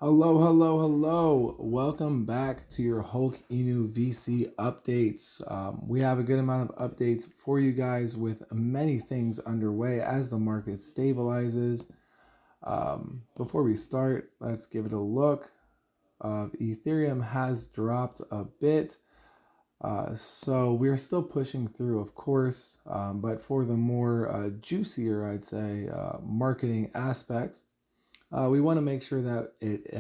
Hello, hello, hello. Welcome back to your Hulk Inu VC updates. We have a good amount of updates for you guys with many things underway as the market stabilizes. Before we start, let's give it a look. Ethereum has dropped a bit. So we're still pushing through, of course, but for the more juicier, I'd say, marketing aspects, we want to make sure that it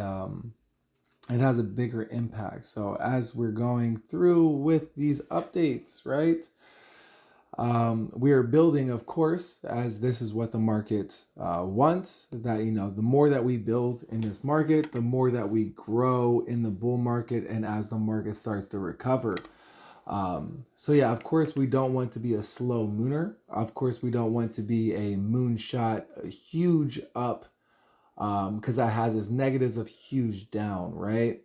has a bigger impact. So as we're going through with these updates, right? We are building, of course, as this is what the market wants. That the more that we build in this market, the more that we grow in the bull market, and as the market starts to recover. So yeah, of course, we don't want to be a slow mooner. Of course, we don't want to be a moonshot, a huge up, because that has its negatives of huge down, right?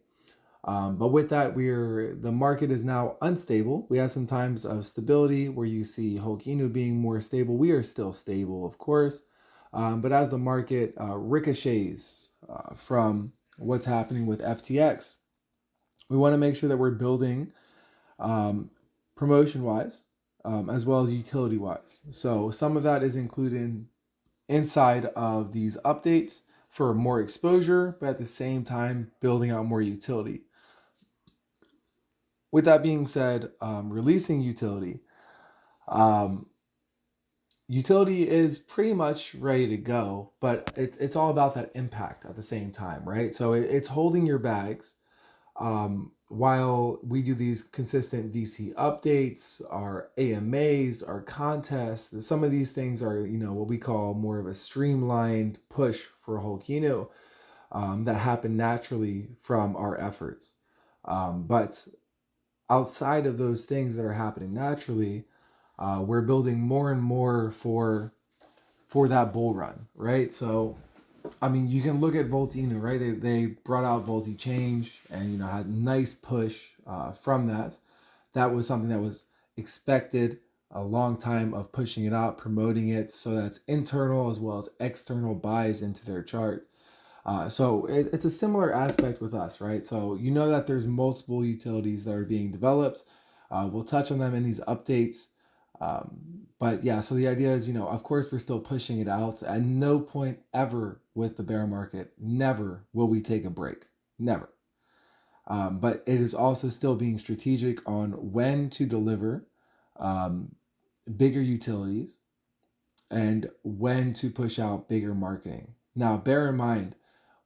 But with that, the market is now unstable. We have some times of stability where you see Holkinu being more stable. We are still stable, of course, but as the market ricochets from what's happening with FTX, we want to make sure that we're building promotion wise as well as utility wise. So some of that is included inside of these updates for more exposure, but at the same time building out more utility. With that being said, releasing utility. Um, Utility is pretty much ready to go, but it's all about that impact at the same time, right? So it's holding your bags while we do these consistent VC updates, our AMAs, our contests. Some of these things are, what we call more of a streamlined push for Holkino that happen naturally from our efforts. But outside of those things that are happening naturally, we're building more and more for that bull run, right? So, I mean, you can look at Voltino, right? They brought out Volti Change and had nice push from that. That was something that was expected a long time of pushing it out, promoting it, so that's internal as well as external buys into their chart. So it's a similar aspect with us, right? So that there's multiple utilities that are being developed. We'll touch on them in these updates. But yeah, so the idea is, of course, we're still pushing it out. At no point ever with the bear market, never will we take a break. Never. But it is also still being strategic on when to deliver bigger utilities and when to push out bigger marketing. Now, bear in mind,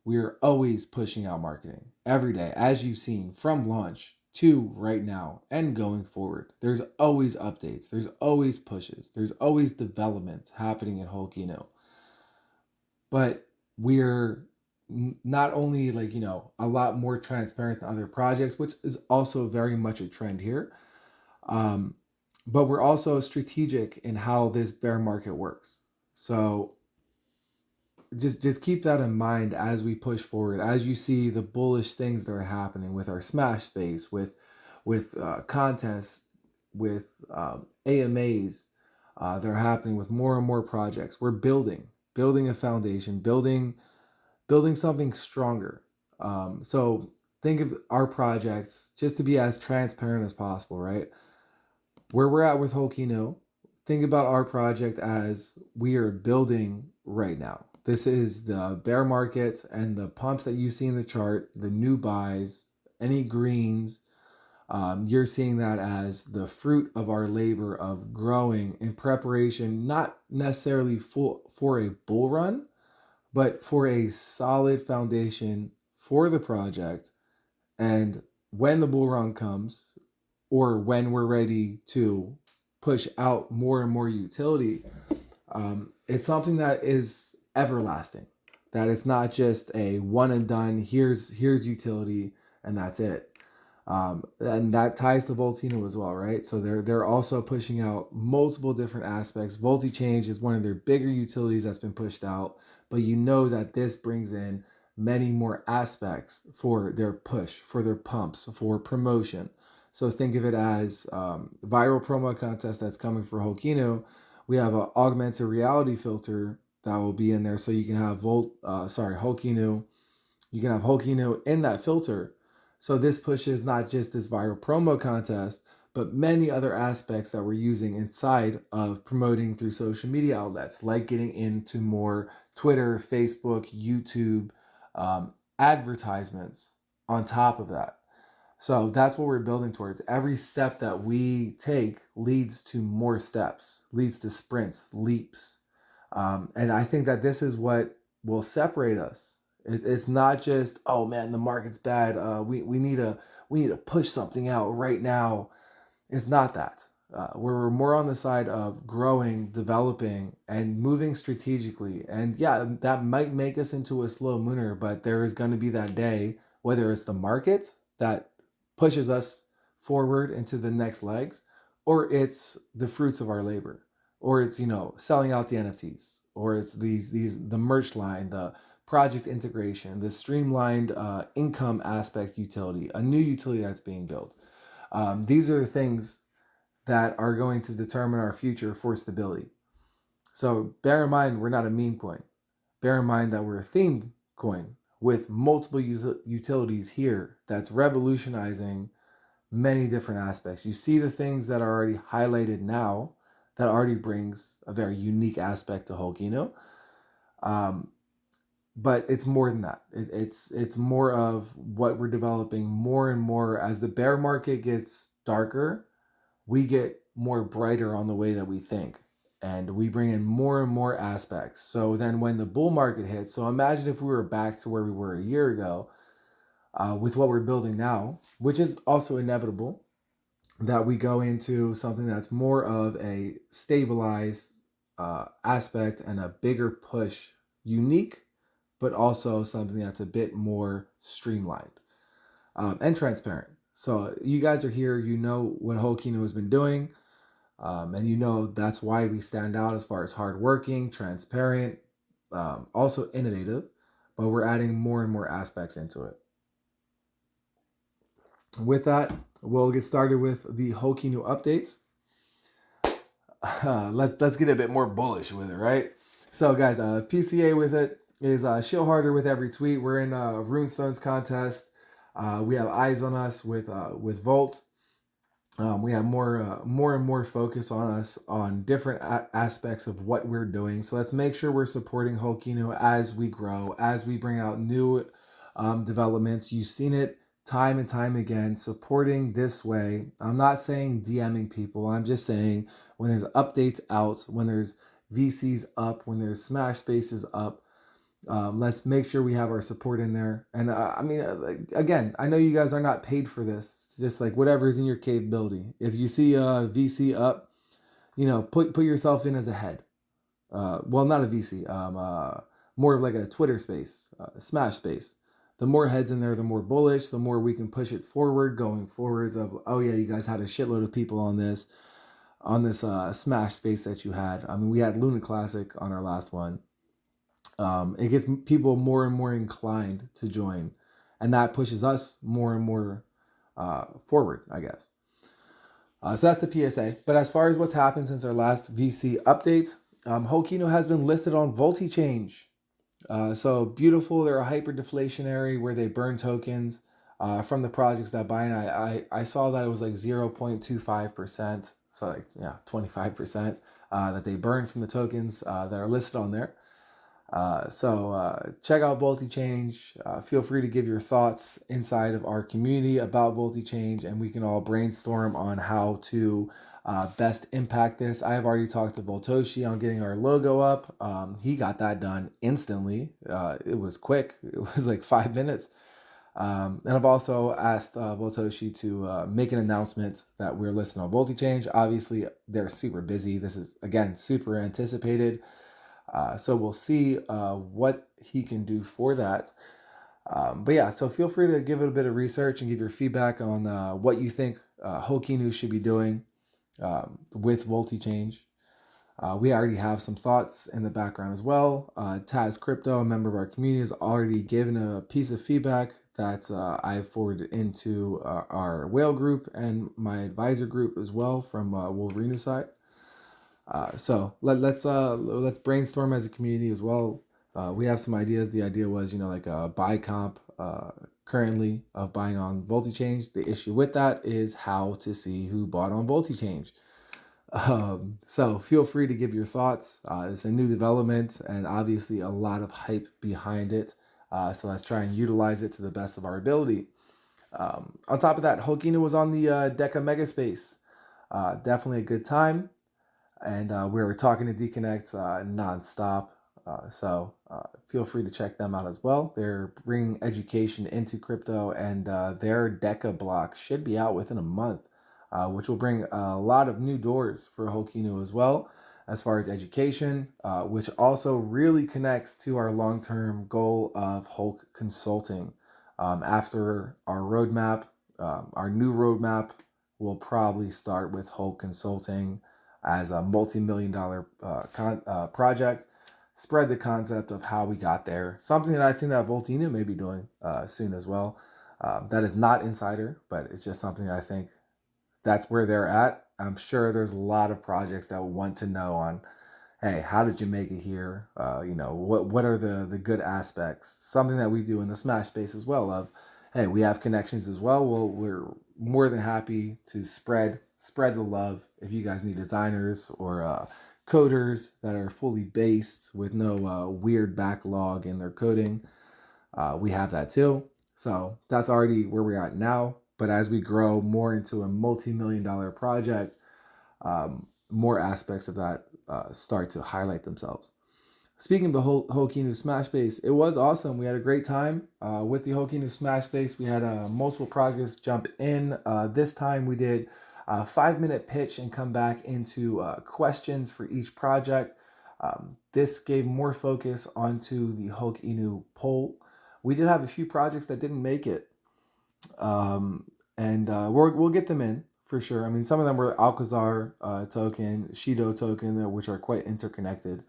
we're always pushing out marketing every day, as you've seen from launch to right now and going forward. There's always updates, there's always pushes, there's always developments happening in Holkino. But we're not only a lot more transparent than other projects, which is also very much a trend here. But we're also strategic in how this bear market works. So just keep that in mind as we push forward, as you see the bullish things that are happening with our smash space, with contests, with AMAs that are happening with more and more projects. We're building a foundation, building something stronger. So think of our projects, just to be as transparent as possible, right? Where we're at with Holkino, think about our project as we are building right now. This is the bear market and the pumps that you see in the chart, the new buys, any greens. You're seeing that as the fruit of our labor of growing in preparation, not necessarily for a bull run, but for a solid foundation for the project. And when the bull run comes, or when we're ready to push out more and more utility, it's something that is everlasting. That it's not just a one and done. Here's utility and that's it. And that ties to Voltino as well, right? So they're also pushing out multiple different aspects. Volti Change is one of their bigger utilities that's been pushed out, but that this brings in many more aspects for their push, for their pumps, for promotion. So think of it as viral promo contest that's coming for Holkino. We have an augmented reality filter that will be in there, so you can have Holkino You can have Holkino in that filter. So this pushes not just this viral promo contest, but many other aspects that we're using inside of promoting through social media outlets, like getting into more Twitter, Facebook, YouTube, advertisements on top of that. So that's what we're building towards. Every step that we take leads to more steps, leads to sprints, leaps. And I think that this is what will separate us. It's not just, oh man, the market's bad. We need to push something out right now. It's not that. We're more on the side of growing, developing, and moving strategically. And yeah, that might make us into a slow mooner, but there is going to be that day, whether it's the market that pushes us forward into the next legs, or it's the fruits of our labor, or it's selling out the NFTs, or it's these the merch line, the project integration, the streamlined income aspect utility, a new utility that's being built. These are the things that are going to determine our future for stability. So bear in mind, we're not a meme coin. Bear in mind that we're a theme coin with multiple utilities here that's revolutionizing many different aspects. You see the things that are already highlighted now that already brings a very unique aspect to Holkino. But it's more than that. It's more of what we're developing more and more as the bear market gets darker. We get more brighter on the way that we think, and we bring in more and more aspects. So then when the bull market hits, so imagine if we were back to where we were a year ago, with what we're building now, which is also inevitable, that we go into something that's more of a stabilized aspect and a bigger push, unique, but also something that's a bit more streamlined and transparent. So you guys are here, you know what Holkino has been doing, and you know that's why we stand out as far as hardworking, transparent, also innovative, but we're adding more and more aspects into it. With that, we'll get started with the Holkino updates. Let's get a bit more bullish with it, right? So guys, PCA with it is shield harder with every tweet. We're in a Runestones contest. We have eyes on us with Volt. We have more and more focus on us on different aspects of what we're doing. So let's make sure we're supporting Holkino as we grow, as we bring out new developments. You've seen it time and time again, supporting this way. I'm not saying DMing people. I'm just saying when there's updates out, when there's VCs up, when there's Smash Spaces up, let's make sure we have our support in there. And I mean, again, I know you guys are not paid for this. It's just like whatever is in your capability. If you see a VC up, put yourself in as a head. Well, not a VC. More of like a Twitter space, Smash space. The more heads in there, the more bullish. The more we can push it forward, going forwards. Of yeah, you guys had a shitload of people on this Smash space that you had. I mean, we had Luna Classic on our last one. It gets people more and more inclined to join, and that pushes us more and more forward, I guess. So that's the PSA. But as far as what's happened since our last VC update, Holkino has been listed on VoltiChange. So beautiful. They're a hyper deflationary where they burn tokens from the projects that buy. And I saw that it was like 0.25%. So like 25% that they burn from the tokens that are listed on there. So check out VoltiChange. Feel free to give your thoughts inside of our community about VoltiChange, and we can all brainstorm on how to best impact this. I have already talked to Voltoshi on getting our logo up. He got that done instantly. It was quick. It was like 5 minutes. And I've also asked Voltoshi to make an announcement that we're listed on VoltiChange. Obviously, they're super busy. This is, again, super anticipated. So we'll see what he can do for that. But yeah, so feel free to give it a bit of research and give your feedback on what you think Holkino should be doing with VoltiChange. We already have some thoughts in the background as well. Taz Crypto, a member of our community, has already given a piece of feedback that I've forwarded into our whale group and my advisor group as well from Wolverine side. So let's brainstorm as a community as well. We have some ideas. The idea was, like a buy comp currently of buying on VoltiChange. The issue with that is how to see who bought on VoltiChange. So feel free to give your thoughts. It's a new development and obviously a lot of hype behind it. So let's try and utilize it to the best of our ability. On top of that, Hokina was on the Deca Megaspace. Definitely a good time. And we were talking to Deconnect nonstop. So feel free to check them out as well. They're bringing education into crypto, and their Deca block should be out within a month, which will bring a lot of new doors for Hokinu as well, as far as education, which also really connects to our long-term goal of Hulk consulting. After our new roadmap will probably start with Hulk consulting as a multi-million dollar project. Spread the concept of how we got there. Something that I think that Voltino may be doing soon as well. That is not insider, but it's just something I think that's where they're at. I'm sure there's a lot of projects that want to know on, hey, how did you make it here? What are the good aspects? Something that we do in the Smash space as well. Of, hey, we have connections as well. Well, we're more than happy to spread the love. If you guys need designers or coders that are fully based with no weird backlog in their coding, we have that too. So that's already where we're at now. But as we grow more into a multi-million dollar project, more aspects of that start to highlight themselves. Speaking of the Hokinu Smash Base, it was awesome. We had a great time with the Hokinu Smash Base. We had multiple projects jump in. This time we did a 5-minute pitch and come back into questions for each project. This gave more focus onto the Hulk Inu poll. We did have a few projects that didn't make it, and we'll get them in for sure. I mean, some of them were Alcazar token, Shido token, which are quite interconnected.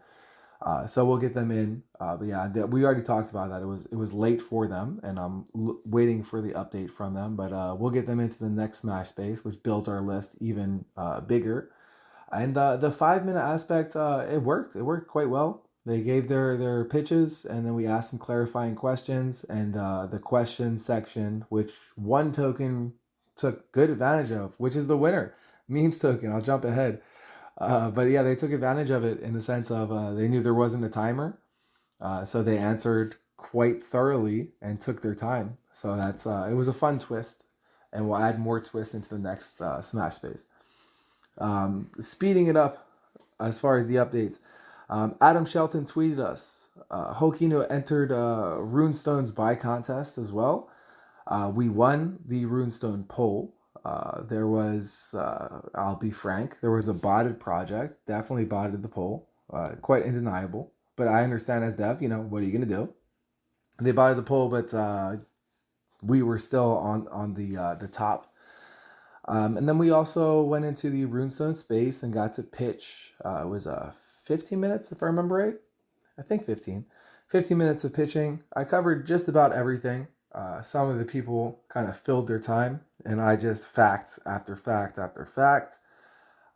So we'll get them in. But yeah, we already talked about that. It was late for them, and I'm waiting for the update from them. But we'll get them into the next Smash Space, which builds our list even bigger. And the 5-minute aspect, it worked. It worked quite well. They gave their pitches, and then we asked some clarifying questions. And the question section, which one token took good advantage of, which is the winner, memes token. I'll jump ahead. But yeah, they took advantage of it in the sense of they knew there wasn't a timer, so they answered quite thoroughly and took their time. So that's it was a fun twist, and we'll add more twists into the next Smash Space. Speeding it up as far as the updates, Adam Shelton tweeted us. Hokino entered Runestone's buy contest as well. We won the Runestone poll. There was, I'll be frank, there was a botted project, definitely botted the poll, quite undeniable. But I understand as dev, what are you going to do? They botted the poll, but we were still on the top. And then we also went into the Runestone space and got to pitch. It was 15 minutes, if I remember right. I think 15. 15 minutes of pitching. I covered just about everything. Some of the people kind of filled their time, and I just fact after fact after fact.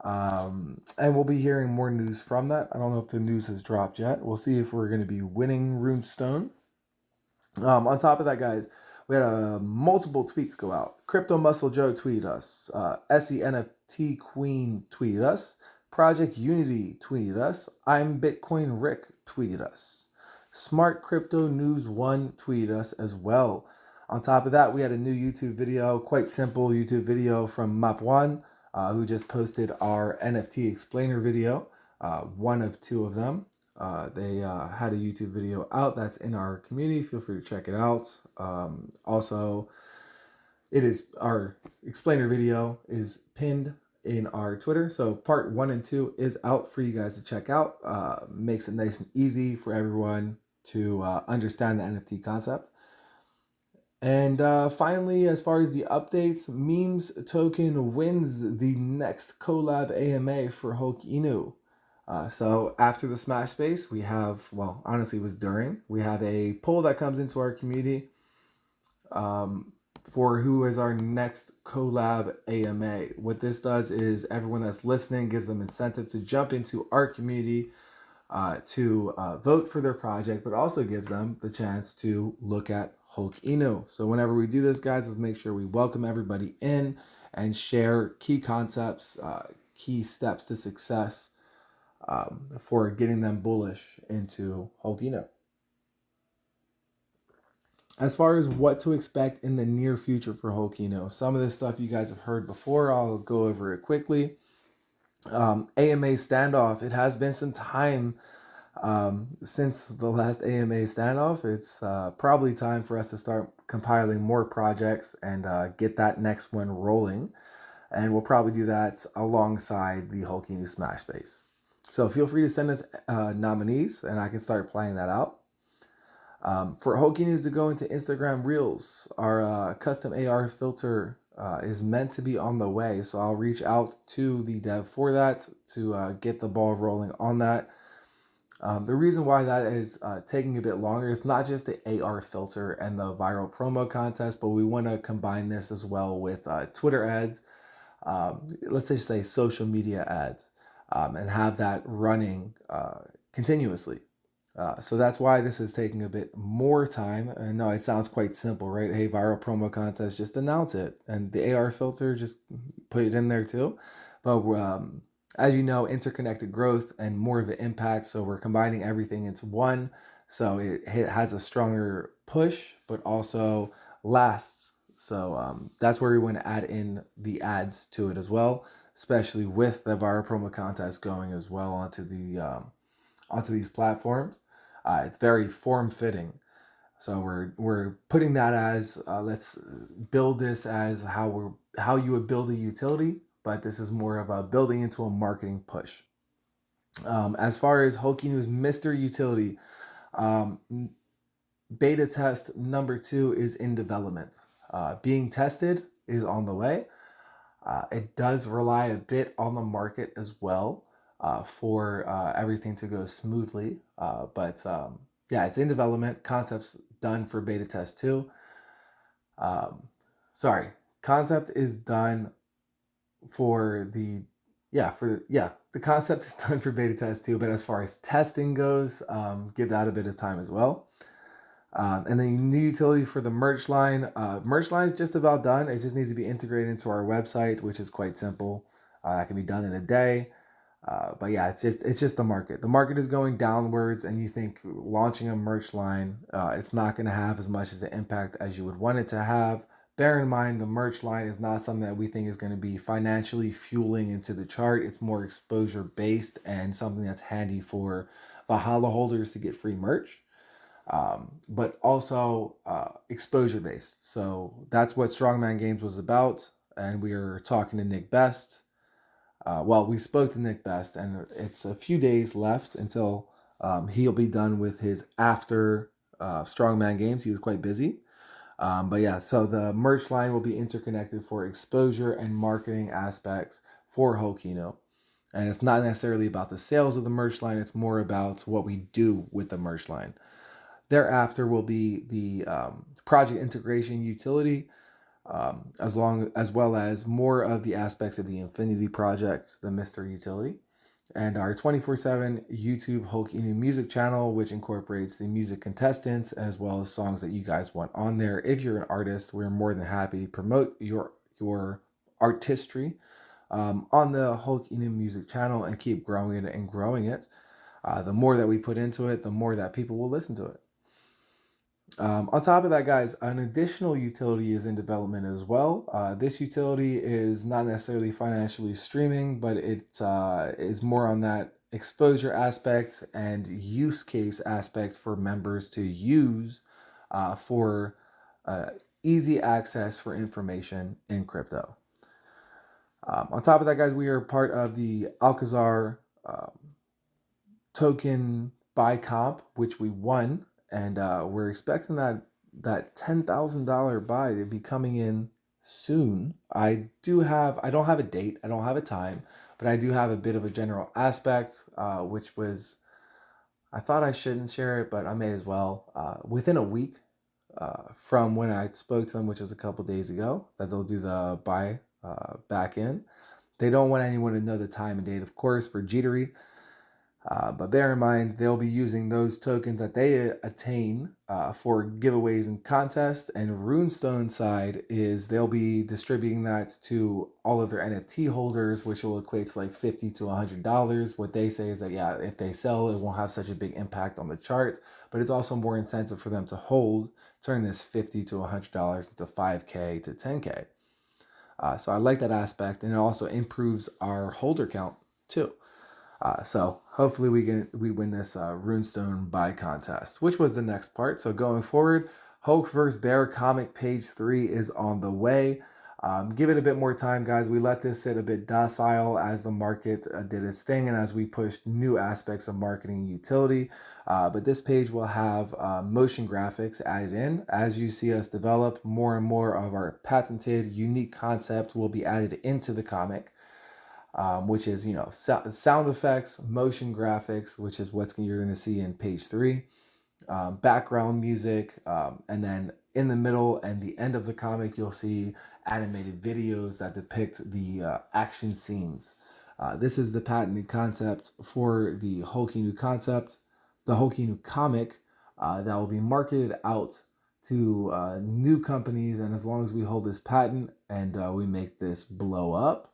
And we'll be hearing more news from that. I don't know if the news has dropped yet. We'll see if we're going to be winning Runestone. On top of that, guys, we had multiple tweets go out. Crypto Muscle Joe tweeted us. SENFT Queen tweeted us. Project Unity tweeted us. I'm Bitcoin Rick tweeted us. Smart Crypto News 1 tweeted us as well. On top of that, we had a new YouTube video, quite simple YouTube video from Map1, who just posted our NFT explainer video, one of two of them. They had a YouTube video out that's in our community. Feel free to check it out. Also, it is our explainer video is pinned in our Twitter. So part 1 and 2 is out for you guys to check out. Makes it nice and easy for everyone to understand the NFT concept. And finally, as far as the updates, Memes Token wins the next collab AMA for Hulk Inu. So after the Smash Space, we have, well, honestly, it was during, we have a poll that comes into our community for who is our next collab AMA. What this does is everyone that's listening gives them incentive to jump into our community, to vote for their project, but also gives them the chance to look at Hulk Inu. So whenever we do this, guys, let's make sure we welcome everybody in and share key concepts, key steps to success for getting them bullish into Hulk Inu. As far as what to expect in the near future for Hulk Inu, some of this stuff you guys have heard before. I'll go over it quickly. AMA standoff. It has been some time since the last AMA standoff. It's probably time for us to start compiling more projects and get that next one rolling. And we'll probably do that alongside the Hulk Inu Smash Space. So feel free to send us nominees and I can start playing that out. For Hulk Inu to go into Instagram Reels, our custom AR filter is meant to be on the way. So I'll reach out to the dev for that to get the ball rolling on that. The reason why that is taking a bit longer is not just the AR filter and the viral promo contest, but we want to combine this as well with Twitter ads, let's just say social media ads, and have that running continuously. So that's why this is taking a bit more time. And no, it sounds quite simple, right? Hey, viral promo contest, just announce it. And the AR filter, just put it in there too. But as you know, interconnected growth and more of an impact. So we're combining everything into one. So it has a stronger push, but also lasts. So that's where we want to add in the ads to it as well, especially with the viral promo contest going as well onto these platforms. It's very form fitting. So we're putting that as let's build this as how you would build a utility, but this is more of a building into a marketing push. As far as Hulk Inu's Mr. Utility, beta test number 2 is in development. Being tested is on the way. It does rely a bit on the market as well for everything to go smoothly. But yeah, it's in development. Concept's done for beta test 2. Concept is done for the concept is done for beta test 2, but as far as testing goes, give that a bit of time as well. And then new utility for the merch line. Merch line is just about done. It just needs to be integrated into our website, which is quite simple. That can be done in a day. But yeah, it's just the market. The market is going downwards, and you think launching a merch line, it's not going to have as much as an impact as you would want it to have. Bear in mind, the merch line is not something that we think is going to be financially fueling into the chart. It's more exposure based and something that's handy for Valhalla holders to get free merch. But also exposure based. So that's what Strongman Games was about. And we are talking to Nick Best. We spoke to Nick Best, and it's a few days left until he'll be done with his after Strongman Games. He was quite busy. But yeah, so the merch line will be interconnected for exposure and marketing aspects for Hulk Inu. And it's not necessarily about the sales of the merch line. It's more about what we do with the merch line. Thereafter will be the project integration utility, as well as more of the aspects of the Infinity project, the Mr. Utility, and our 24/7 YouTube Hulk Inu music channel, which incorporates the music contestants as well as songs that you guys want on there. If you're an artist, we're more than happy to promote your artistry on the Hulk Inu music channel and keep growing it and growing it. The more that we put into it, the more that people will listen to it. On top of that, guys, an additional utility is in development as well. This utility is not necessarily financially streaming, but it is more on that exposure aspect and use case aspect for members to use for easy access for information in crypto. On top of that, guys, we are part of the Alcazar token buy comp, which we won. And we're expecting that $10,000 buy to be coming in soon. I don't have a date, I don't have a time, but I do have a bit of a general aspect, which was, I thought I shouldn't share it, but I may as well. Within a week from when I spoke to them, which is a couple days ago, that they'll do the buy back in. They don't want anyone to know the time and date, of course, for jittery. But bear in mind, they'll be using those tokens that they attain for giveaways and contests. And Runestone side is they'll be distributing that to all of their NFT holders, which will equate to like $50 to $100. What they say is that, yeah, if they sell, it won't have such a big impact on the chart, but it's also more incentive for them to hold, turn this $50 to $100 into 5K to 10K. So I like that aspect, and it also improves our holder count too. So hopefully we win this Runestone buy contest, which was the next part. So going forward, Hulk vs. Bear comic page 3 is on the way. Give it a bit more time, guys. We let this sit a bit docile as the market did its thing and as we pushed new aspects of marketing utility. But this page will have motion graphics added in. As you see us develop, more and more of our patented, unique concept will be added into the comic. Which is, sound effects, motion graphics, which is what you're going to see in page 3, background music, and then in the middle and the end of the comic, you'll see animated videos that depict the action scenes. This is the patented concept for the Hulkinu concept, the Hulkinu comic that will be marketed out to new companies. And as long as we hold this patent and we make this blow up,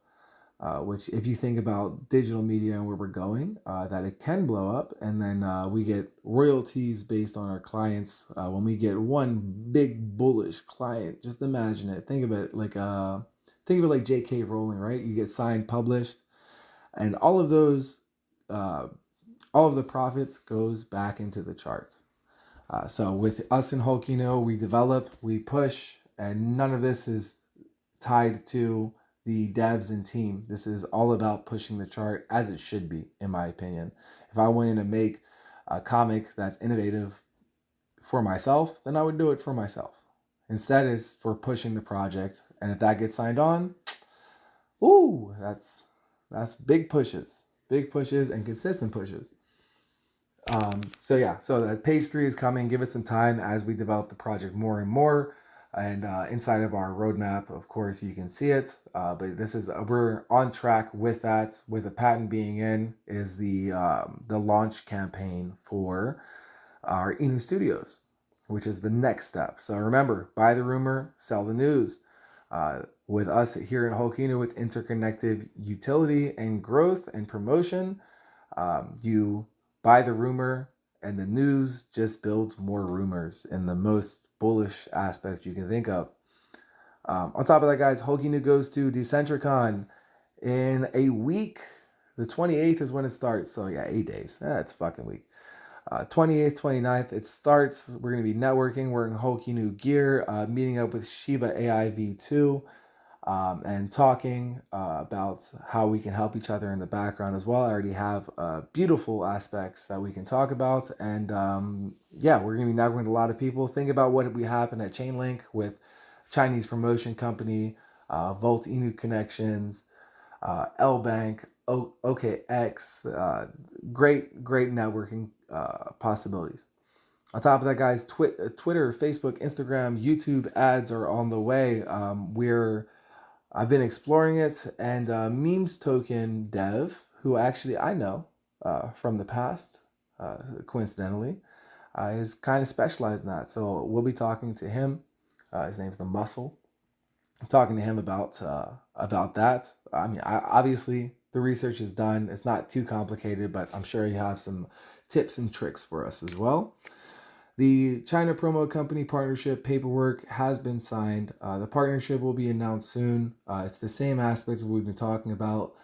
which if you think about digital media and where we're going, that it can blow up, and then we get royalties based on our clients. When we get one big bullish client, just imagine it. Think of it like J.K. Rowling, right? You get signed, published, and all of those, all of the profits goes back into the chart. So with us in Hulkinu, we develop, we push, and none of this is tied to the devs and team. This is all about pushing the chart, as it should be, in my opinion. If I wanted to make a comic that's innovative for myself, then I would do it for myself. Instead, it's for pushing the project, and if that gets signed on, ooh, that's big pushes and consistent pushes. So that page 3 is coming. Give it some time as we develop the project more and more. And inside of our roadmap, of course, you can see it. But we're on track with that. With the patent being in, is the launch campaign for our Inu Studios, which is the next step. So remember, buy the rumor, sell the news. With us here in Hulkinu, with interconnected utility and growth and promotion, you buy the rumor, and the news just builds more rumors in the most bullish aspect you can think of. On top of that, guys, Hulkinu goes to Decentricon in a week. The 28th is when it starts. So yeah, 8 days. That's fucking week. 28th, 29th, it starts. We're going to be networking. We're in Hulkinu gear, meeting up with Shiba AI V2. And talking about how we can help each other in the background as well. I already have beautiful aspects that we can talk about. And we're going to be networking with a lot of people. Think about what we happen at Chainlink with Chinese promotion company, Volt Inu Connections, L Bank, OKX, great networking possibilities. On top of that, guys, Twitter, Facebook, Instagram, YouTube ads are on the way. I've been exploring it, and Memes Token Dev, who actually I know from the past, coincidentally, is kind of specialized in that. So we'll be talking to him. His name's The Muscle. I'm talking to him about that. I mean, obviously the research is done. It's not too complicated, but I'm sure you have some tips and tricks for us as well. The China Promo Company partnership paperwork has been signed. The partnership will be announced soon. It's the same aspects we've been talking about.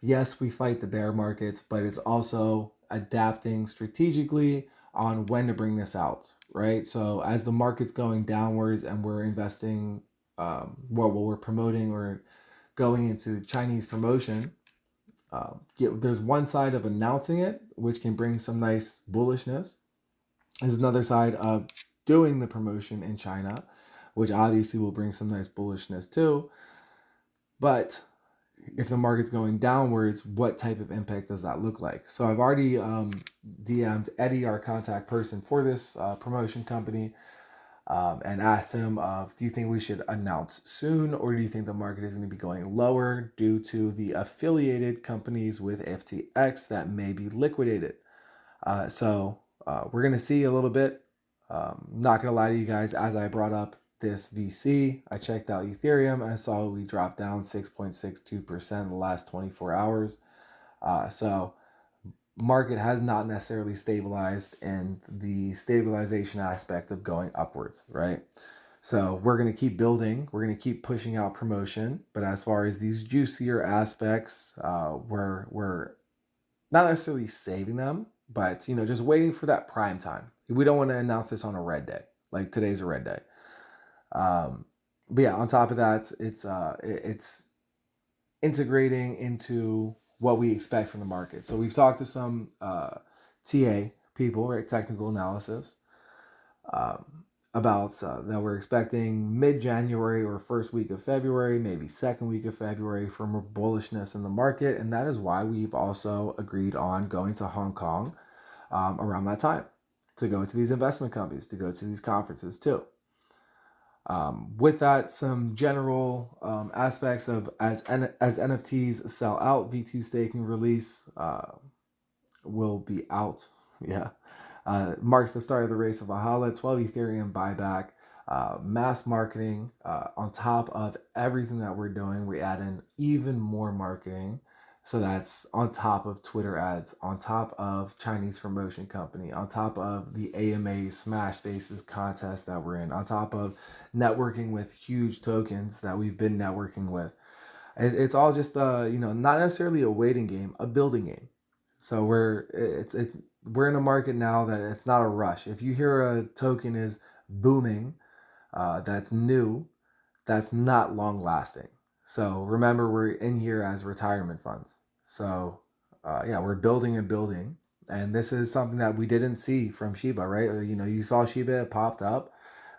Yes, we fight the bear markets, but it's also adapting strategically on when to bring this out, right? So as the market's going downwards and we're investing, we're promoting or going into Chinese promotion, there's one side of announcing it, which can bring some nice bullishness. There's another side of doing the promotion in China, which obviously will bring some nice bullishness too. But if the market's going downwards, what type of impact does that look like? So I've already DM'd Eddie, our contact person for this promotion company. and asked him do you think we should announce soon, or do you think the market is going to be going lower due to the affiliated companies with FTX that may be liquidated? So we're going to see a little bit. Not going to lie to you guys, as I brought up this VC, I checked out Ethereum. I saw we dropped down 6.62% in the last 24 hours. So market has not necessarily stabilized in the stabilization aspect of going upwards, right? So we're going to keep building. We're going to keep pushing out promotion. But as far as these juicier aspects, we're not necessarily saving them, but just waiting for that prime time. We don't want to announce this on a red day, like today's a red day. But yeah, on top of that, it's integrating into what we expect from the market. So we've talked to some TA people, right, technical analysis, about that we're expecting mid-January or first week of February, maybe second week of February, for more bullishness in the market. And that is why we've also agreed on going to Hong Kong around that time to go to these investment companies, to go to these conferences too. With that, some general aspects of as NFTs sell out, V2 staking release will be out. Yeah. Marks the start of the race of Valhalla, 12 Ethereum buyback, mass marketing. On top of everything that we're doing, we add in even more marketing. So that's on top of Twitter ads, on top of Chinese promotion company, on top of the AMA Smash Faces contest that we're in, on top of networking with huge tokens that we've been networking with. It's all just not necessarily a waiting game, a building game. So we're in a market now that it's not a rush. If you hear a token is booming, that's new, that's not long lasting. So remember, we're in here as retirement funds. So yeah, we're building and building, and this is something that we didn't see from Shiba, right? You saw Shiba, it popped up,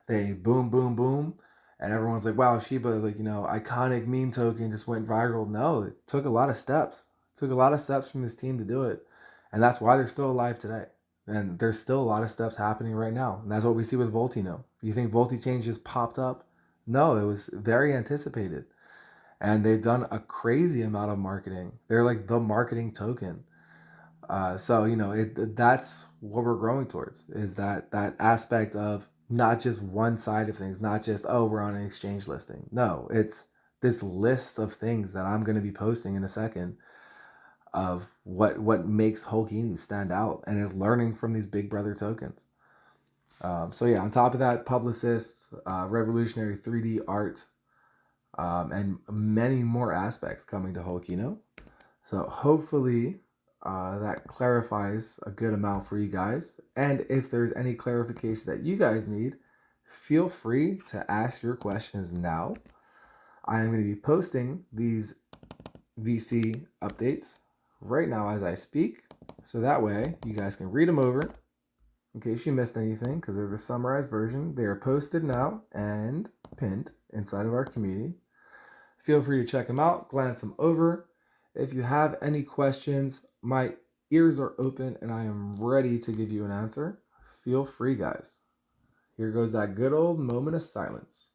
they boom, boom, boom, and everyone's like, wow, Shiba, like iconic meme token, just went viral. No, it took a lot of steps. It took a lot of steps from this team to do it, and that's why they're still alive today. And there's still a lot of steps happening right now, and that's what we see with Voltino. You think VoltiChain just popped up? No, it was very anticipated. And they've done a crazy amount of marketing. They're like the marketing token. That's what we're growing towards, is that aspect of not just one side of things, not just, oh, we're on an exchange listing. No, it's this list of things that I'm going to be posting in a second of what makes Hulk stand out and is learning from these big brother tokens. So yeah, on top of that, Publicists, revolutionary 3D art, and many more aspects coming to Holokino. So hopefully that clarifies a good amount for you guys. And if there's any clarification that you guys need, feel free to ask your questions now. I am going to be posting these VC updates right now as I speak. So that way you guys can read them over in case you missed anything, because they're the summarized version. They are posted now and pinned inside of our community. Feel free to check them out, glance them over. If you have any questions, my ears are open and I am ready to give you an answer. Feel free, guys. Here goes that good old moment of silence.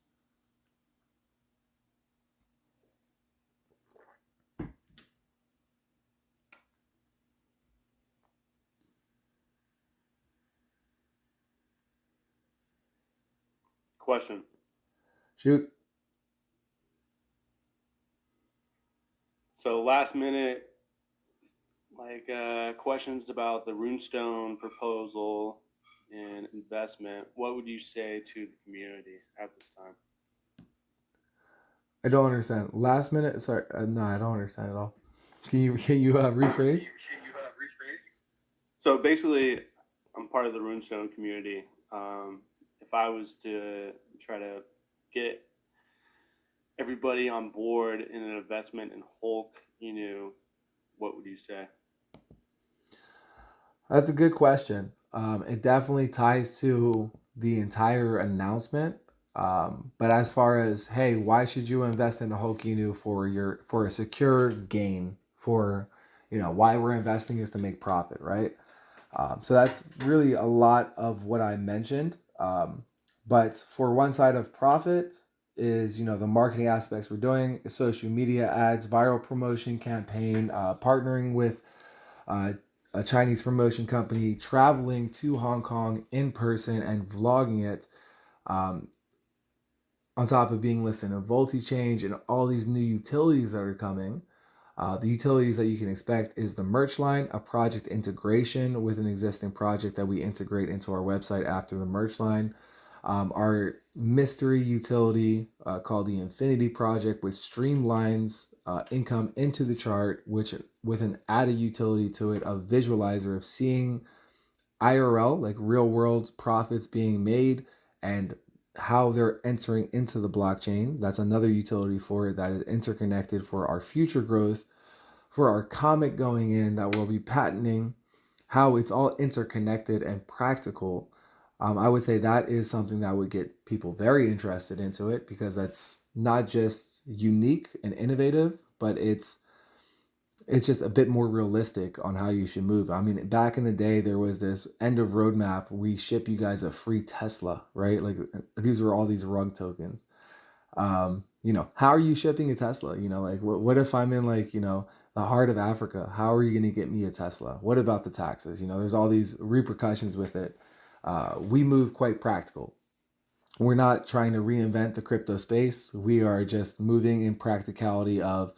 Question. Shoot. So last minute, questions about the Runestone proposal and investment. What would you say to the community at this time? I don't understand. Last minute? Sorry. No, I don't understand at all. Can you rephrase? So basically, I'm part of the Runestone community. If I was to try to get everybody on board in an investment in Hulk, what would you say? That's a good question. It definitely ties to the entire announcement. But as far as, hey, why should you invest in a Hokinu for a secure gain, for why we're investing is to make profit, right? So that's really a lot of what I mentioned. But for one side of profit is, the marketing aspects we're doing, social media ads, viral promotion campaign, partnering with uh, a Chinese promotion company, traveling to Hong Kong in person and vlogging it, um, on top of being listed in Volti Change and all these new utilities that are coming. The utilities that you can expect is the merch line, a project integration with an existing project that we integrate into our website after the merch line. Our mystery utility called the Infinity Project, which streamlines income into the chart, which with an added utility to it, a visualizer of seeing IRL, like real world profits being made and how they're entering into the blockchain. That's another utility for it that is interconnected for our future growth, for our comic going in that we'll be patenting, how it's all interconnected and practical. I would say that is something that would get people very interested into it because that's not just unique and innovative, but it's just a bit more realistic on how you should move. I mean, back in the day, there was this end of roadmap. We ship you guys a free Tesla, right? Like these were all these rug tokens. How are you shipping a Tesla? Like what if I'm in like, the heart of Africa? How are you going to get me a Tesla? What about the taxes? There's all these repercussions with it. We move quite practical. We're not trying to reinvent the crypto space. We are just moving in practicality of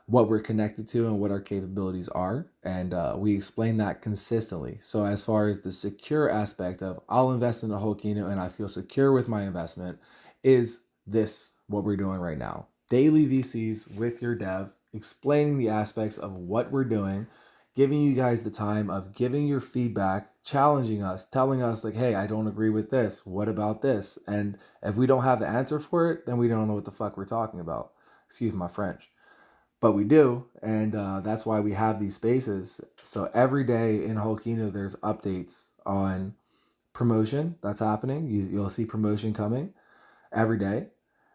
what we're connected to and what our capabilities are. And we explain that consistently. So, as far as the secure aspect of I'll invest in a whole keynote and I feel secure with my investment, is this what we're doing right now? Daily VCs with your dev, explaining the aspects of what we're doing, giving you guys the time of giving your feedback, challenging us, telling us, like, hey, I don't agree with this. What about this? And if we don't have the answer for it, then we don't know what the fuck we're talking about. Excuse my French, but we do, and that's why we have these spaces. So every day in Holkino there's updates on promotion that's happening. You'll see promotion coming every day,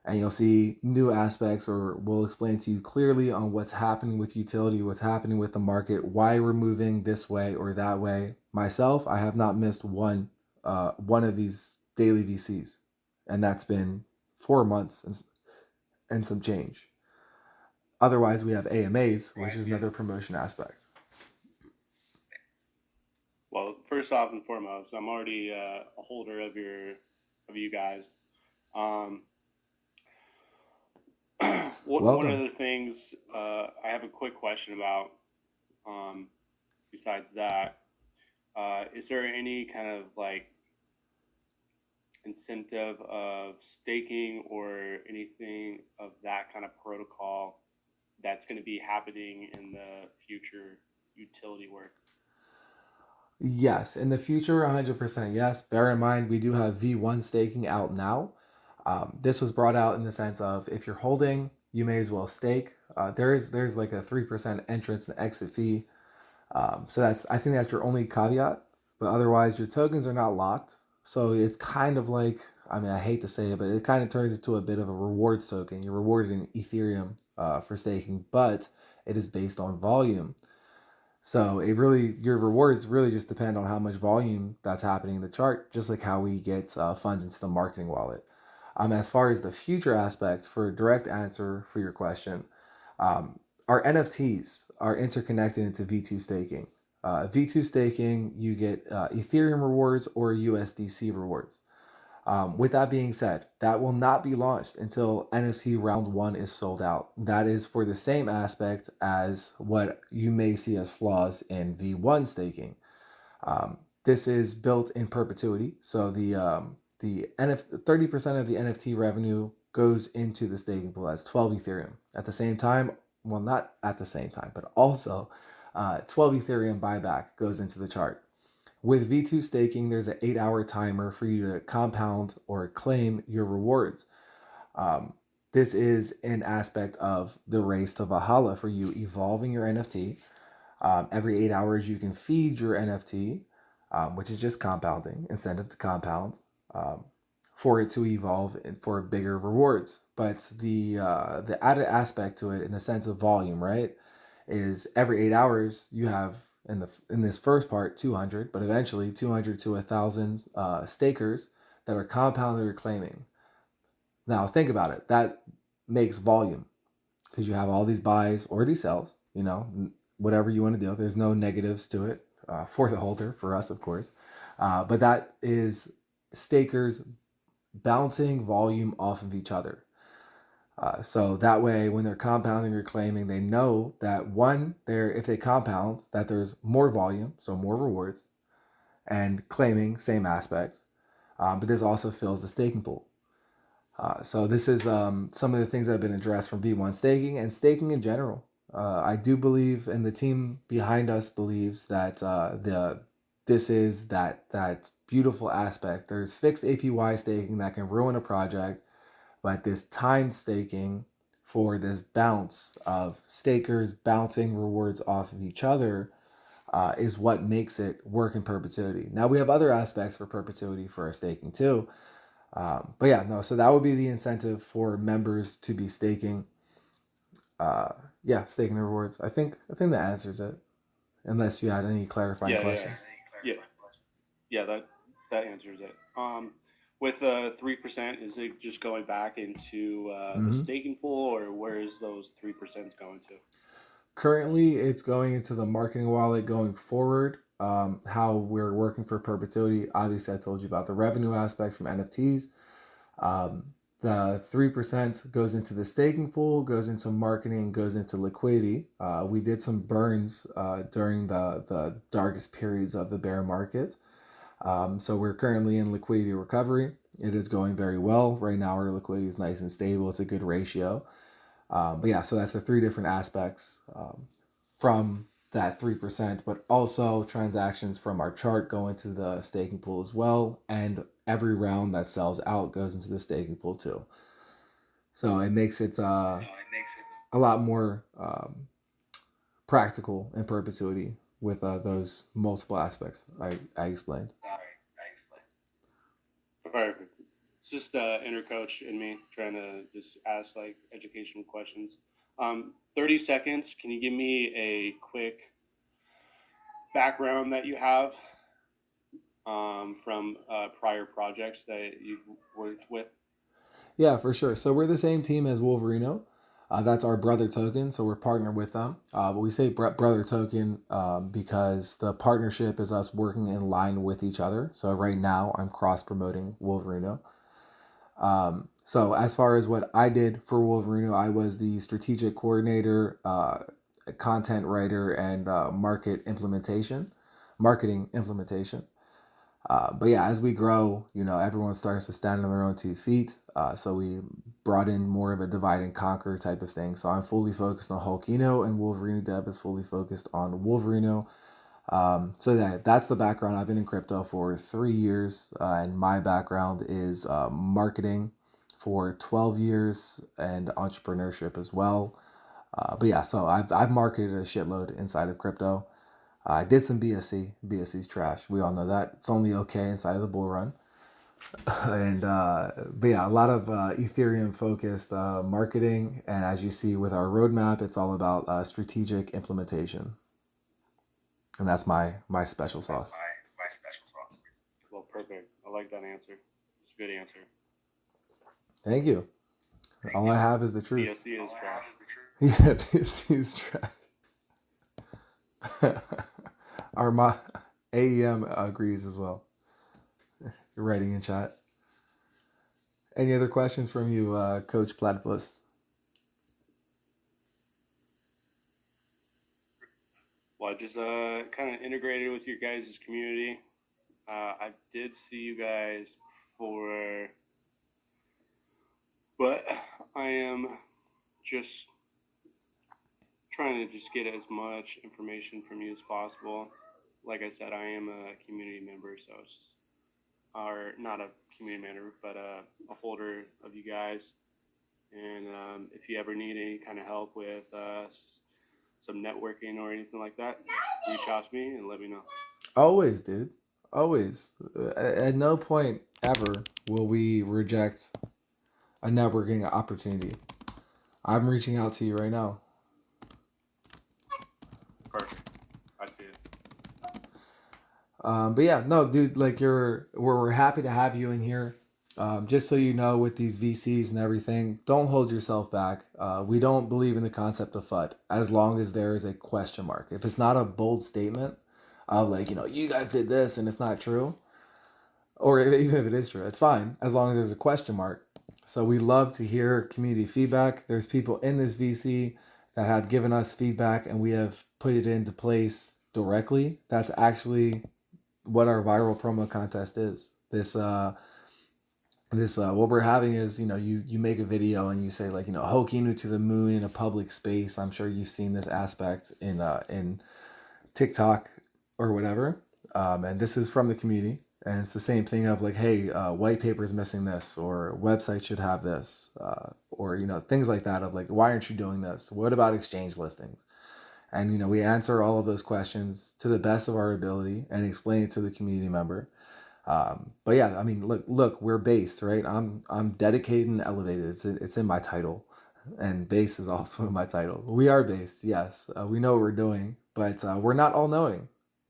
and you'll see new aspects, or we'll explain to you clearly on what's happening with utility, what's happening with the market, why we're moving this way or that way. Myself, I have not missed one of these daily VCs, and that's been 4 months and some change. Otherwise, we have AMAs, which is another promotion aspect. Well, first off and foremost, I'm already a holder of you guys. Um, one of Welcome. the things I have a quick question about. Um, besides that, is there any kind of like incentive of staking or anything of that kind of protocol that's going to be happening in the future utility work? Yes, in the future, 100% yes. Bear in mind, we do have V1 staking out now. This was brought out in the sense of if you're holding, you may as well stake. There's like a 3% entrance and exit fee. So I think that's your only caveat. But otherwise, your tokens are not locked. So it's kind of like, I mean, I hate to say it, but it kind of turns into a bit of a rewards token. You're rewarded in Ethereum for staking, but it is based on volume. So your rewards really just depend on how much volume that's happening in the chart, just like how we get funds into the marketing wallet. As far as the future aspect, for a direct answer for your question, um, our NFTs are interconnected into V2 staking. V2 staking, you get Ethereum rewards or USDC rewards. With that being said, that will not be launched until NFT round one is sold out. That is for the same aspect as what you may see as flaws in V1 staking. This is built in perpetuity, so the 30% of the NFT revenue goes into the staking pool as 12 Ethereum. At the same time, well, not at the same time, but also 12 Ethereum buyback goes into the chart. With V2 staking, there's an 8-hour timer for you to compound or claim your rewards. Um, this is an aspect of the race to Valhalla for you evolving your NFT. Every 8 hours, you can feed your NFT, which is just compounding, incentive to compound, um, for it to evolve and for bigger rewards. But the added aspect to it, in the sense of volume, right, is every 8 hours you have in this first part 200, but eventually 200 to 1,000 stakers that are compounding or claiming. Now think about it. That makes volume because you have all these buys or these sells. Whatever you want to do. There's no negatives to it for the holder, for us, of course. But that is stakers bouncing volume off of each other. So that way, when they're compounding or claiming, they know that one, if they compound, that there's more volume, so more rewards, and claiming, same aspect. But this also fills the staking pool. So this is some of the things that have been addressed from V1 staking and staking in general. I do believe, and the team behind us believes that this is that beautiful aspect. There's fixed APY staking that can ruin a project, but this timed staking for this bounce of stakers bouncing rewards off of each other is what makes it work in perpetuity. Now we have other aspects for perpetuity for our staking too. But yeah, no, so that would be the incentive for members to be staking. Staking the rewards. I think that answers it. Unless you had any clarifying Yeah, yeah, questions. yeah, yeah. That answers it. With 3%, is it just going back into the Mm-hmm. staking pool, or where is those 3% going to? Currently, it's going into the marketing wallet going forward. How we're working for perpetuity. Obviously, I told you about the revenue aspect from NFTs. Um, the 3% goes into the staking pool, goes into marketing, goes into liquidity. We did some burns during the darkest periods of the bear market. So we're currently in liquidity recovery. It is going very well. Right now, our liquidity is nice and stable. It's a good ratio. But yeah, so that's the three different aspects from that 3%, but also transactions from our chart go into the staking pool as well. And every round that sells out goes into the staking pool too. So it makes it a lot more practical in perpetuity with those multiple aspects I explained. Perfect. It's just inner coach and me trying to just ask like educational questions. 30 seconds. Can you give me a quick background that you have from prior projects that you've worked with? Yeah, for sure. So we're the same team as Wolverino. That's our brother token, so we're partnered with them. But we say brother token because the partnership is us working in line with each other. So right now, I'm cross promoting Wolverino. So as far as what I did for Wolverino, I was the strategic coordinator, content writer, and marketing implementation. But yeah, as we grow, everyone starts to stand on their own 2 feet. So we brought in more of a divide and conquer type of thing. So I'm fully focused on Hulkino, and Wolverino Dev is fully focused on Wolverino. So that's the background. I've been in crypto for 3 years, and my background is marketing for 12 years and entrepreneurship as well. But yeah, so I've marketed a shitload inside of crypto. I did some BSC. BSC's trash. We all know that. It's only okay inside of the bull run. And but yeah, a lot of Ethereum focused marketing, and as you see with our roadmap, it's all about strategic implementation, and that's my special sauce. Well, perfect. I like that answer. It's a good answer. Thank you. All I have is the truth. BSC is trash. Yeah, BSC is trash. Our AEM agrees as well. You're writing in chat. Any other questions from you, Coach Platypus? Well, I just kind of integrated with your guys' community. I did see you guys before, but I am just trying to just get as much information from you as possible. Like I said, I am a community member, so it's just, or not a community member, but a holder of you guys. And if you ever need any kind of help with some networking or anything like that, reach out to me and let me know. Always, dude. Always. At no point ever will we reject a networking opportunity. I'm reaching out to you right now. Perfect. I see it. But yeah, no, dude, like we're happy to have you in here. Just so you know, with these VCs and everything, don't hold yourself back. We don't believe in the concept of FUD as long as there is a question mark. If it's not a bold statement of like, you guys did this and it's not true, or even if it is true, it's fine as long as there's a question mark. So we love to hear community feedback. There's people in this VC that have given us feedback and we have put it into place directly. That's actually what our viral promo contest is. This what we're having is, you make a video and you say like, Hokinu to the moon in a public space. I'm sure you've seen this aspect in TikTok or whatever. And this is from the community. And it's the same thing of like, hey, white paper's missing this, or website should have this, or things like that. Of like, why aren't you doing this? What about exchange listings? And we answer all of those questions to the best of our ability and explain it to the community member. But yeah, I mean, look, we're based, right? I'm dedicated and elevated. It's in my title, and base is also in my title. We are based, yes. We know what we're doing, but we're not all knowing,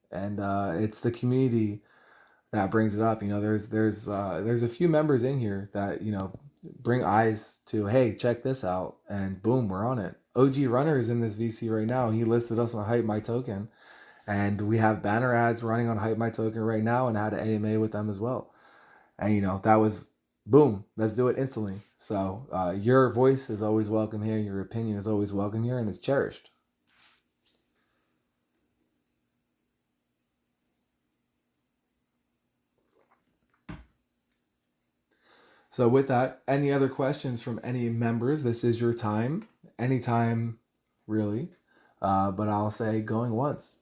and it's the community that brings it up. There's a few members in here that bring eyes to, hey, check this out, and boom, we're on it. OG Runner is in this VC right now. He listed us on Hype My Token, and we have banner ads running on Hype My Token right now, and had an AMA with them as well. And that was boom. Let's do it instantly. So your voice is always welcome here. Your opinion is always welcome here, and it's cherished. So with that, any other questions from any members? This is your time. Anytime, really. But I'll say going once.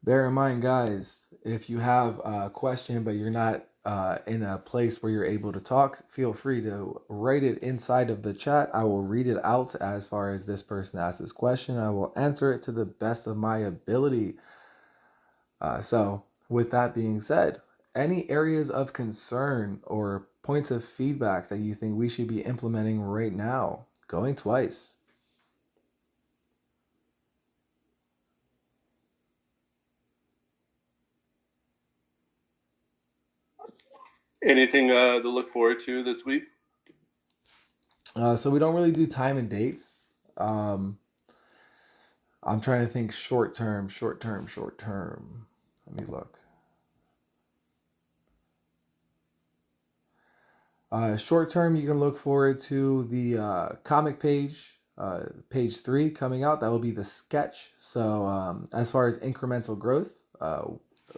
Bear in mind, guys, if you have a question but you're not in a place where you're able to talk, feel free to write it inside of the chat. I will read it out as far as this person asked this question. I will answer it to the best of my ability. So, with that being said, any areas of concern or points of feedback that you think we should be implementing right now? Going twice. Anything to look forward to this week? So we don't really do time and dates. I'm trying to think short term. Let me look. Short term, you can look forward to the comic page, page 3 coming out. That will be the sketch. So as far as incremental growth,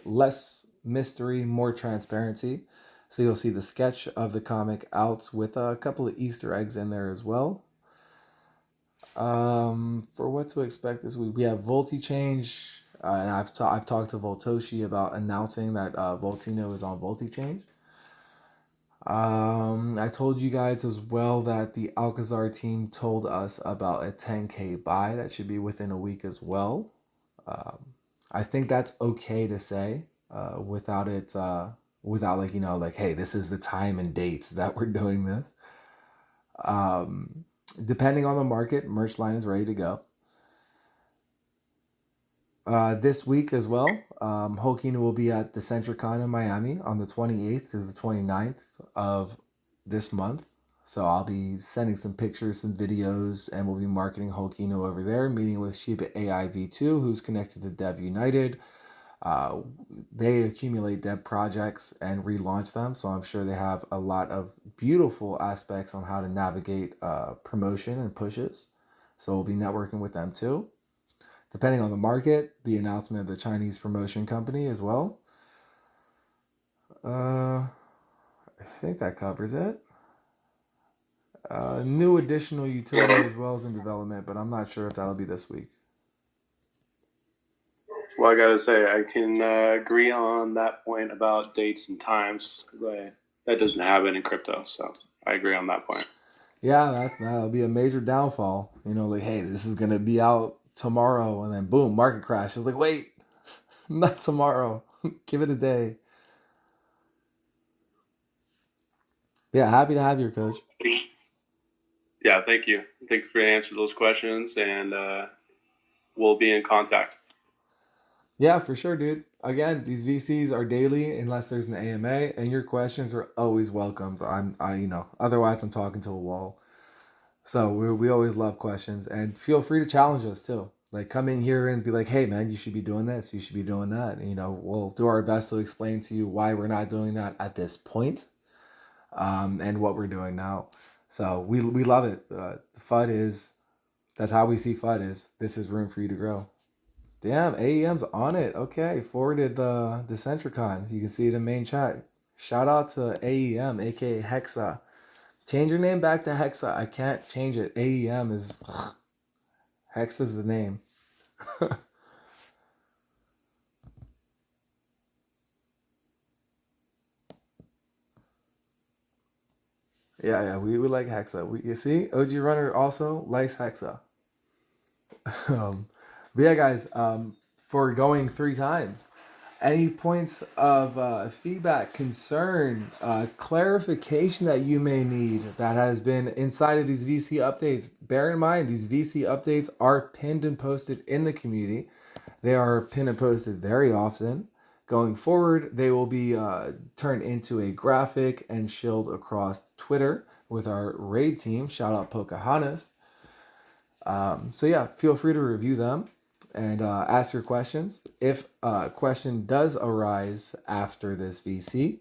less mystery, more transparency. So you'll see the sketch of the comic out with a couple of Easter eggs in there as well. For what to expect this week, we have Volti change, and I've talked to Voltoshi about announcing that Voltino is on Volti change. I told you guys as well that the Alcazar team told us about a 10K buy that should be within a week as well. I think that's okay to say without it, without like, hey, this is the time and date that we're doing this. Depending on the market, merch line is ready to go. This week as well, Hokino will be at the CentraCon in Miami on the 28th to the 29th of this month. So I'll be sending some pictures, some videos, and we'll be marketing Hokino over there, meeting with Shiba AI V2, who's connected to Dev United. They accumulate dev projects and relaunch them, so I'm sure they have a lot of beautiful aspects on how to navigate promotion and pushes. So we'll be networking with them too. Depending on the market, the announcement of the Chinese promotion company as well. I think that covers it. New additional utility as well as in development, but I'm not sure if that'll be this week. Well, I gotta say, I can agree on that point about dates and times. That doesn't happen in crypto, so I agree on that point. Yeah, that'll be a major downfall. Like, hey, this is gonna be out tomorrow, and then boom, market crash. It's like, wait, not tomorrow. Give it a day. Yeah, happy to have you, coach. Yeah, thank you. Thank you for answering those questions, and we'll be in contact. Yeah, for sure, dude. Again, these VCs are daily unless there's an AMA, and your questions are always welcome. Otherwise I'm talking to a wall. So we always love questions, and feel free to challenge us too. Like come in here and be like, hey man, you should be doing this, you should be doing that. And, we'll do our best to explain to you why we're not doing that at this point, and what we're doing now. So we love it. FUD is that's how we see FUD is. This is room for you to grow. Damn, AEM's on it. Okay, forwarded the Centricon. You can see it in main chat. Shout out to AEM, aka Hexa. Change your name back to Hexa. I can't change it. AEM is Hexa's the name. Yeah, we like Hexa. You see, OG Runner also likes Hexa. um, but yeah, guys, for going 3 times, any points of feedback, concern, clarification that you may need that has been inside of these VC updates? Bear in mind, these VC updates are pinned and posted in the community. They are pinned and posted very often. Going forward, they will be turned into a graphic and shielded across Twitter with our raid team. Shout out Pocahontas. So yeah, feel free to review them and ask your questions. If a question does arise after this VC,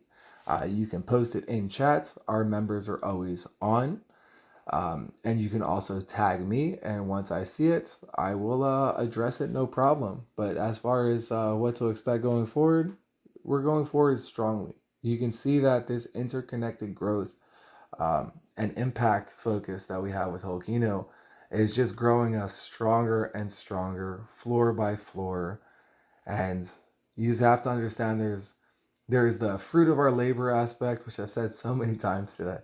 you can post it in chat. Our members are always on. And you can also tag me, and once I see it, I will address it, no problem. But as far as what to expect going forward, we're going forward strongly. You can see that this interconnected growth and impact focus that we have with Holkino is just growing us stronger and stronger, floor by floor. And you just have to understand there's the fruit of our labor aspect, which I've said so many times today.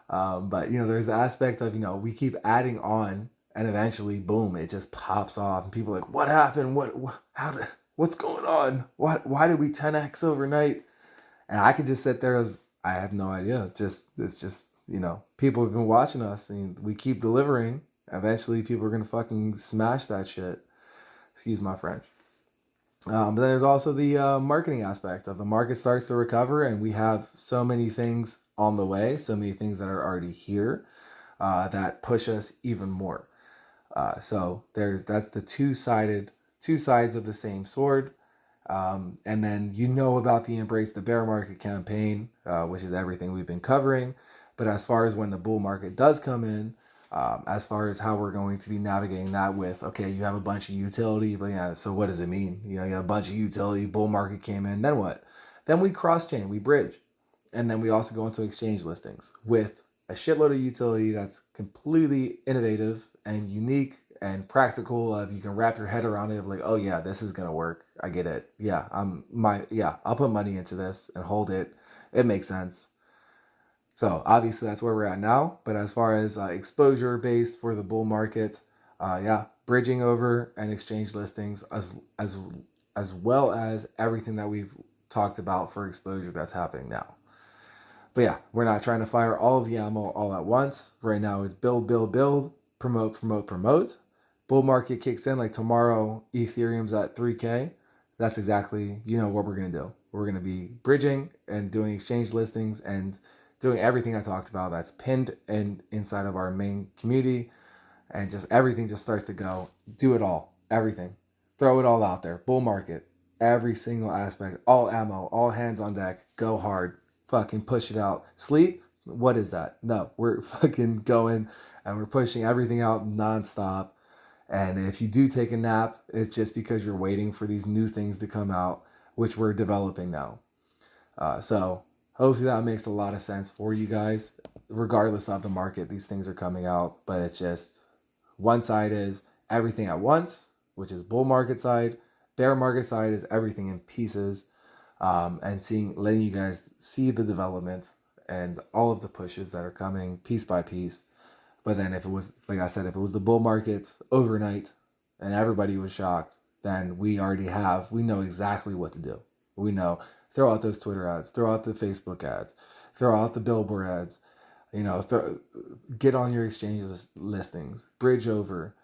But there's the aspect of we keep adding on, and eventually, boom, it just pops off, and people are like, "What happened? What's going on? Why did we 10x overnight?" And I could just sit there as I have no idea. It's just people have been watching us, and we keep delivering. Eventually, people are gonna fucking smash that shit. Excuse my French. But then there's also the marketing aspect of the market starts to recover, and we have so many things on the way, so many things that are already here that push us even more. So that's the two sides of the same sword. And then about the Embrace the Bear Market campaign, which is everything we've been covering. But as far as when the bull market does come in, as far as how we're going to be navigating that with, okay, you have a bunch of utility, but yeah, so what does it mean? You have a bunch of utility, bull market came in, then what? Then we cross chain, we bridge. And then we also go into exchange listings with a shitload of utility that's completely innovative and unique and practical. You can wrap your head around it of like, oh yeah, this is gonna work. I get it. Yeah, I'll put money into this and hold it. It makes sense. So obviously that's where we're at now. But as far as exposure base for the bull market, yeah, bridging over and exchange listings as well as everything that we've talked about for exposure that's happening now. But yeah, we're not trying to fire all of the ammo all at once. Right now it's build, build, build, promote, promote, promote. Bull market kicks in like tomorrow. Ethereum's at 3K. That's exactly what we're gonna do. We're gonna be bridging and doing exchange listings and doing everything I talked about. That's pinned and inside of our main community, and just everything just starts to go. Do it all, everything, throw it all out there. Bull market, every single aspect, all ammo, all hands on deck. Go hard, fucking push it out. Sleep? What is that? No, we're fucking going and we're pushing everything out nonstop. And if you do take a nap, it's just because you're waiting for these new things to come out, which we're developing now. So hopefully that makes a lot of sense for you guys. Regardless of the market, these things are coming out, but it's just one side is everything at once, which is bull market side. Bear market side is everything in pieces, and letting you guys see the development and all of the pushes that are coming piece by piece. But then if it was, like I said, if it was the bull market overnight and everybody was shocked, then we know exactly what to do. We know, throw out those Twitter ads, throw out the Facebook ads, throw out the billboard ads, Get on your exchanges listings, bridge over,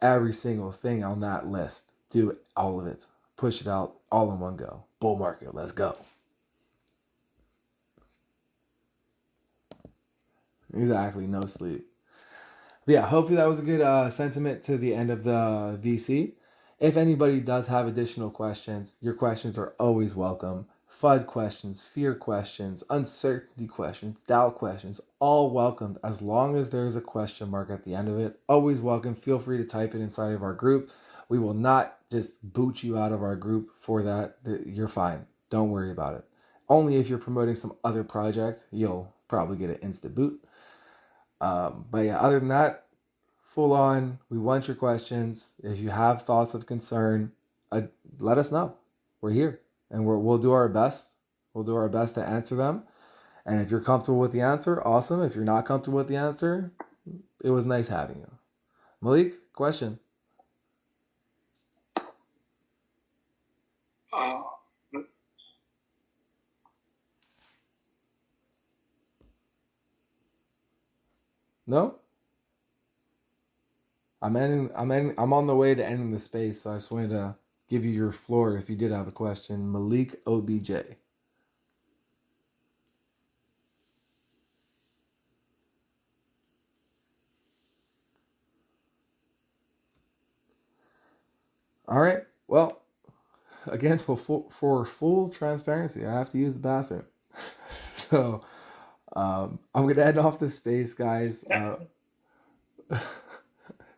every single thing on that list. Do all of it. Push it out all in one go. Bull market. Let's go. Exactly. No sleep. But yeah, hopefully that was a good sentiment to the end of the VC. If anybody does have additional questions, your questions are always welcome. FUD questions, fear questions, uncertainty questions, doubt questions, all welcomed as long as there is a question mark at the end of it. Always welcome. Feel free to type it inside of our group. We will not just boot you out of our group for that. You're fine. Don't worry about it. Only if you're promoting some other project, you'll probably get an instant boot. But yeah, other than that, full on. We want your questions. If you have thoughts of concern, let us know. We're here, and we'll do our best. We'll do our best to answer them. And if you're comfortable with the answer, awesome. If you're not comfortable with the answer, it was nice having you. Malik, question. No? I'm on the way to ending the space, so I just wanted to give you your floor if you did have a question. Malik OBJ. All right. Well, again, for full transparency, I have to use the bathroom. So I'm gonna end off the space, guys.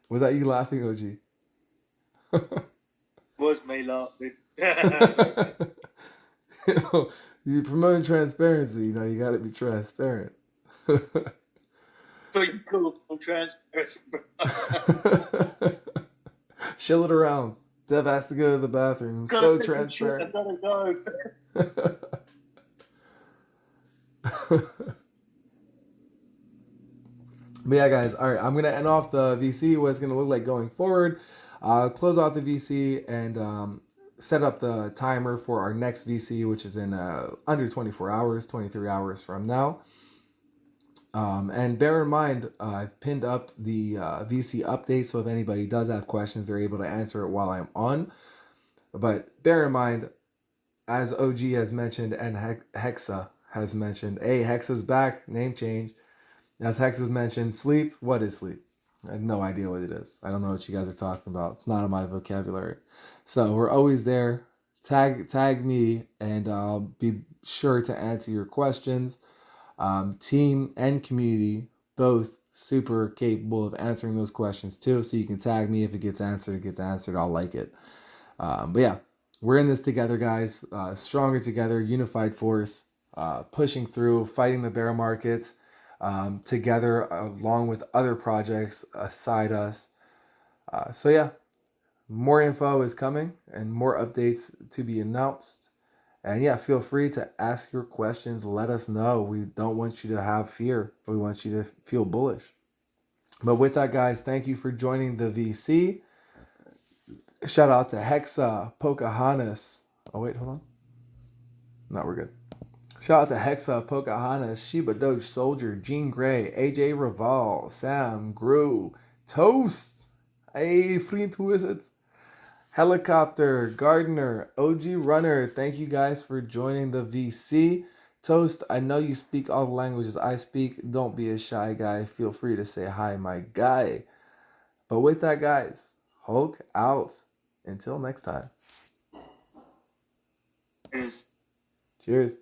Was that you laughing, OG? Was me laughing. You're promoting transparency. You got to be transparent. So you cool full transparency, bro. Shill it around. Dev has to go to the bathroom. I'm so transparent. I gotta go. But yeah, guys, all right, I'm going to end off the VC, what it's going to look like going forward. Close out the VC and set up the timer for our next VC, which is in under 24 hours, 23 hours from now. And bear in mind, I've pinned up the VC update, so if anybody does have questions, they're able to answer it while I'm on. But bear in mind, as OG has mentioned and Hexa has mentioned, hey, Hexa's back, name change. As Hex has mentioned, sleep. What is sleep? I have no idea what it is. I don't know what you guys are talking about. It's not in my vocabulary. So we're always there. Tag me, and I'll be sure to answer your questions. Team and community, both super capable of answering those questions too. So you can tag me if it gets answered. It gets answered. I'll like it. But yeah, we're in this together, guys. Stronger together, unified force, pushing through, fighting the bear markets. Together along with other projects aside us. So yeah, more info is coming and more updates to be announced. And yeah, feel free to ask your questions. Let us know. We don't want you to have fear. We want you to feel bullish. But with that, guys, thank you for joining the VC. Shout out to Hexa, Pocahontas. Oh, wait, hold on. No, we're good. Shout out to Hexa, Pocahontas, Sheba Doge Soldier, Jean Grey, AJ Raval, Sam, Gru, Toast. Hey, friend, who is it? Helicopter, Gardner, OG Runner. Thank you guys for joining the VC. Toast, I know you speak all the languages I speak. Don't be a shy guy. Feel free to say hi, my guy. But with that, guys, Hulk out. Until next time. Cheers. Cheers.